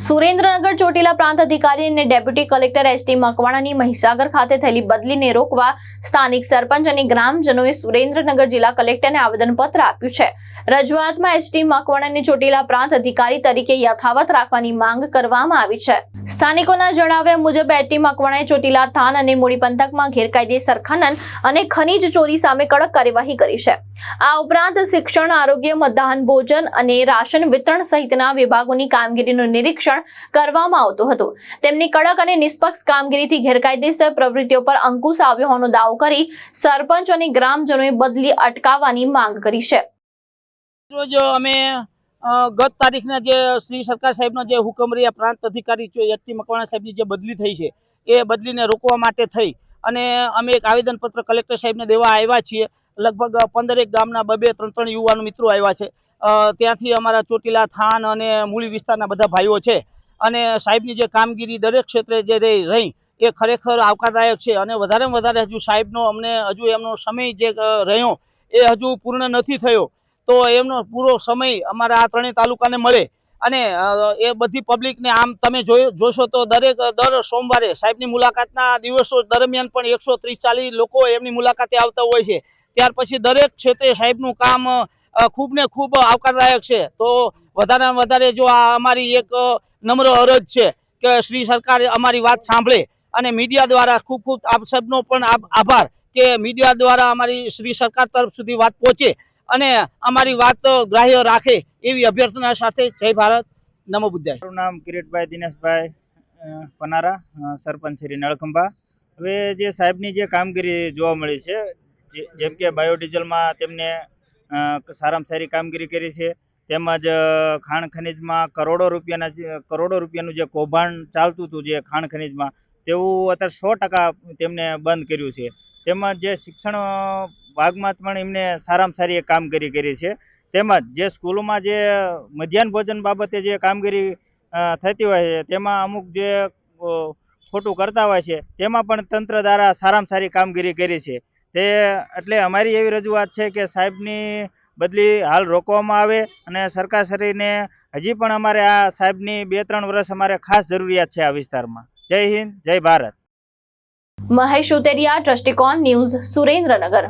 સુરેન્દ્રનગર ચોટીલા પ્રાંત અધિકારી અને ડેપ્યુટી કલેક્ટર એસટી મકવાણાની મહીસાગર ખાતે થયેલી બદલીને રોકવા સ્થાનિક સરપંચ અને ગ્રામજનોએ સુરેન્દ્રનગર જિલ્લા કલેક્ટરને આવેદનપત્ર આપ્યું છે। રજૂઆતમાં એસટી મકવાણાને ચોટીલા પ્રાંત અધિકારી તરીકે યથાવત રાખવાની માંગ કરવામાં આવી છે। સ્થાનિકોના જણાવ્યા મુજબ એસટી મકવાણાએ ચોટીલા થાન અને મૂડી પંથકમાં ગેરકાયદેસર ખનન અને ખનીજ ચોરી સામે કડક કાર્યવાહી કરી છે। આ ઉપરાંત શિક્ષણ, આરોગ્ય, મધ્યાહન ભોજન અને રાશન વિતરણ સહિતના વિભાગોની કામગીરીનું નિરીક્ષણ કરવામાં આવતું હતું। તેમની કડક અને નિષ્પક્ષ કામગીરીથી ગેરકાયદેસર પ્રવૃત્તિઓ પર અંકુશ આવ્યો હોવાનો દાવો કરી સરપંચ અને ગ્રામજનોએ બદલી અટકાવવાની માંગ કરી છે। રોજ અમે ગત તારીખના જે શ્રી સરકાર સાહેબનો જે હુકમ રહ્યા પ્રાંત અધિકારી એસટી મકવાણા સાહેબની જે બદલી થઈ છે એ બદલીને રોકવા માટે થઈ અને અમે એક આવેદનપત્ર કલેક્ટર સાહેબને દેવા આવ્યા છીએ। લગભગ 15 ગામના 2-3 યુવાનો મિત્રો આવ્યા છે। ત્યાંથી અમારા ચોટીલા થાન અને મૂળી વિસ્તારના બધા ભાઈઓ છે અને સાહેબની જે કામગીરી દરેક ક્ષેત્રે જે રહી એ ખરેખર આવકારદાયક છે અને વધારેમાં વધારે હજુ સાહેબનો અમને હજુ એમનો સમય જે રહ્યો એ હજુ પૂર્ણ નથી થયો, તો એમનો પૂરો સમય અમારા આ ત્રણેય તાલુકાને મળે અને એ બધી પબ્લિકને આમ તમે જોશો તો દર સોમવારે સાહેબની મુલાકાતના દિવસો દરમિયાન પણ 130-140 લોકો એમની મુલાકાતે આવતા હોય છે। ત્યાર પછી દરેક ક્ષેત્રે સાહેબનું કામ ખૂબ ને ખૂબ આવકારદાયક છે। તો વધારેમાં વધારે જો આ અમારી એક નમ્ર અરજ છે કે શ્રી સરકાર અમારી વાત સાંભળે અને મીડિયા દ્વારા ખૂબ ખૂબ આપ સબનો પણ આભાર કે મીડિયા દ્વારા અમારી શ્રી સરકાર તરફ સુધી વાત પહોંચે અને અમારી વાત ગ્રાહ્ય રાખે એવી અભ્યર્થના સાથે જય ભારત, નમો બુદ્ધાય। મારું નામ કિરીટભાઈ દિનેશભાઈ પનારા, સરપંચ શ્રી નળખંભા। હવે જે સાહેબની જે કામગીરી જોવા મળી છે, જેમ કે બાયોડીઝલમાં તેમને સારામાં સારી કામગીરી કરી છે, તેમજ ખાણ ખનીજમાં કરોડો રૂપિયાનું જે કૌભાંડ ચાલતું હતું જે ખાણ ખનીજમાં, તેવું અત્યારે 100% તેમને બંધ કર્યું છે। તેમજ જે શિક્ષણ ભાગમાં પણ એમને સારામાં સારી એક કામગીરી કરી છે। તેમજ જે સ્કૂલોમાં જે મધ્યાહન ભોજન બાબતે જે કામગીરી થતી હોય છે તેમાં અમુક જે ખોટું કરતા હોય છે તેમાં પણ તંત્ર દ્વારા સારામાં સારી કામગીરી કરી છે। તે એટલે અમારી એવી રજૂઆત છે કે સાહેબની બદલી હાલ રોકવામાં આવે અને સરકારશ્રીને હજી પણ અમારે આ સાહેબની 2-3 વર્ષ અમારે ખાસ જરૂરિયાત છે આ વિસ્તારમાં। જય હિન્દ, જય ભારત। મહેશ ઉતેરિયા, દ્રષ્ટિકોણ ન્યૂઝ, સુરેન્દ્રનગર।